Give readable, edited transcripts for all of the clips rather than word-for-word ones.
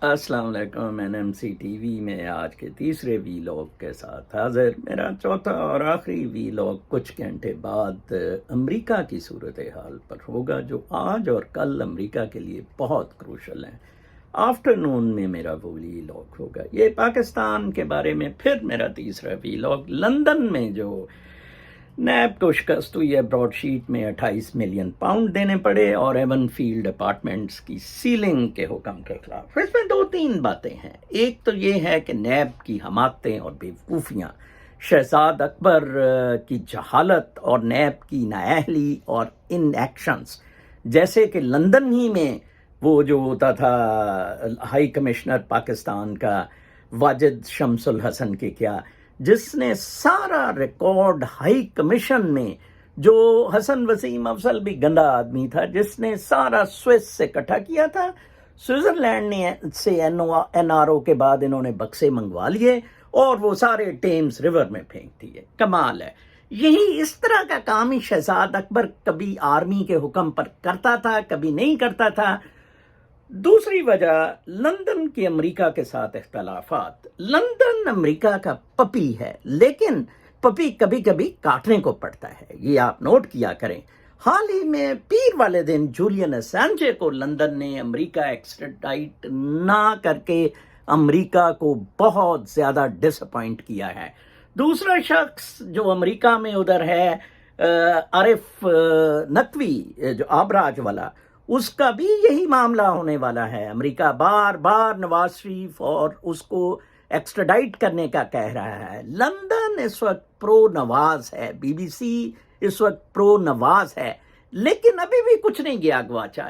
السلام علیکم NMC T V میں آج کے تیسرے ویلاگ کے ساتھ حاضر. میرا چوتھا اور آخری ویلاگ کچھ گھنٹے بعد امریکہ کی صورتحال پر ہوگا، جو آج اور کل امریکہ کے لیے بہت کروشل ہیں. آفٹرنون میں میرا وہ ویلاگ ہوگا. یہ پاکستان کے بارے میں پھر میرا تیسرا ویلاگ. لندن میں جو نیب کو شکست ہوئی ہے، براڈ شیٹ میں 28 ملین پاؤنڈ دینے پڑے اور ایون فیلڈ اپارٹمنٹس کی سیلنگ کے حکم کے خلاف. اس میں دو تین باتیں ہیں. ایک تو یہ ہے کہ نیب کی حماقتیں اور بیوقوفیاں، شہزاد اکبر کی جہالت اور نیب کی نااہلی اور ان ایکشنز، جیسے کہ لندن ہی میں وہ جو ہوتا تھا ہائی کمشنر پاکستان کا واجد شمس الحسن کے کیا، جس نے سارا ریکارڈ ہائی کمیشن میں، جو حسن وسیم افضل بھی گندا آدمی تھا، جس نے سارا سوئس سے اکٹھا کیا تھا. سوئٹزرلینڈ نے سے NRO کے بعد انہوں نے بکسے منگوا لیے اور وہ سارے ٹیمز ریور میں پھینک دیے. کمال ہے. یہی اس طرح کا کام ہی شہزاد اکبر کبھی آرمی کے حکم پر کرتا تھا، کبھی نہیں کرتا تھا. دوسری وجہ لندن کے امریکہ کے ساتھ اختلافات. لندن امریکہ کا پپی ہے، لیکن پپی کبھی کبھی کاٹنے کو پڑتا ہے، یہ آپ نوٹ کیا کریں. حال ہی میں پیر والے دن جولین اسانجے کو لندن نے امریکہ ایکسٹراڈائٹ نہ کر کے امریکہ کو بہت زیادہ ڈس اپوائنٹ کیا ہے. دوسرا شخص جو امریکہ میں ادھر ہے، عارف نقوی، جو آبراج والا، اس کا بھی یہی معاملہ ہونے والا ہے. امریکہ بار بار نواز شریف اور اس کو ایکسٹراڈائٹ کرنے کا کہہ رہا ہے. لندن اس وقت پرو نواز ہے، BBC اس وقت پرو نواز ہے، لیکن ابھی بھی کچھ نہیں گیا گواچا.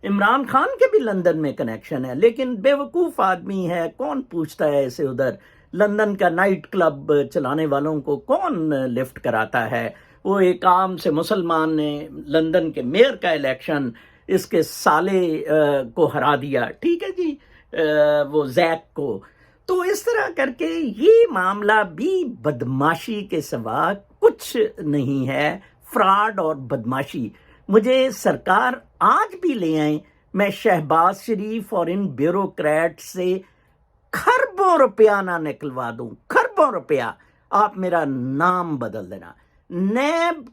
عمران خان کے بھی لندن میں کنیکشن ہے، لیکن بے وقوف آدمی ہے، کون پوچھتا ہے اسے ادھر. لندن کا نائٹ کلب چلانے والوں کو کون لفٹ کراتا ہے. وہ ایک عام سے مسلمان نے لندن کے میئر کا الیکشن اس کے سالے کو ہرا دیا، ٹھیک ہے جی، وہ زیک کو. تو اس طرح کر کے یہ معاملہ بھی بدماشی کے سوا کچھ نہیں ہے، فراڈ اور بدماشی. مجھے سرکار آج بھی لے آئیں، میں شہباز شریف اور ان بیوروکریٹ سے کھربوں روپیہ نہ نکلوا دوں، کھربوں روپیہ. آپ میرا نام بدل دینا. نیب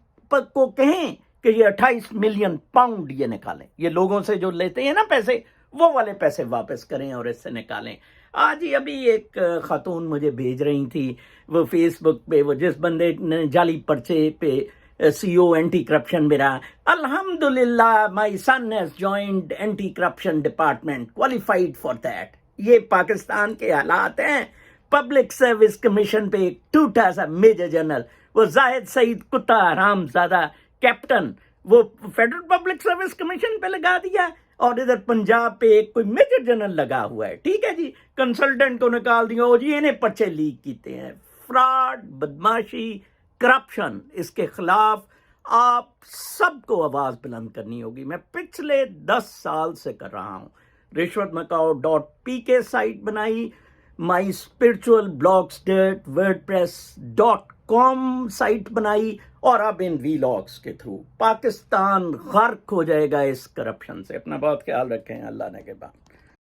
کو کہیں کہ یہ 28 ملین پاؤنڈ یہ نکالیں، یہ لوگوں سے جو لیتے ہیں نا پیسے، وہ والے پیسے واپس کریں اور اس سے نکالیں. آج ہی ابھی ایک خاتون مجھے بھیج رہی تھی وہ فیس بک پہ، وہ جس بندے نے جعلی پرچے پہ CEO اینٹی کرپشن میرا، الحمدللہ my son has joined anti corruption department, qualified for that. یہ پاکستان کے حالات ہیں. پبلک سروس کمیشن پہ ایک ٹوٹا سا میجر جنرل، وہ زاہد سعید کتا حرام زادہ کیپٹن، وہ فیڈرل پبلک سروس کمیشن پہ لگا دیا، اور ادھر پنجاب پہ ایک کوئی میجر جنرل لگا ہوا ہے، ٹھیک ہے جی. کنسلٹنٹ کو نکال دیا، اور جی انہیں پرچے لیک کیتے ہیں. فراڈ، بدماشی، کرپشن، اس کے خلاف آپ سب کو آواز بلند کرنی ہوگی. میں پچھلے 10 سال سے کر رہا ہوں. rishwatmacao.pk سائٹ بنائی، my spiritual blogs dot wordpress.com site بنائی، اور اب ان ویلاگس کے تھرو پاکستان غرق ہو جائے گا اس کرپشن سے. اپنا بہت خیال رکھیں. اللہ نے کے بعد.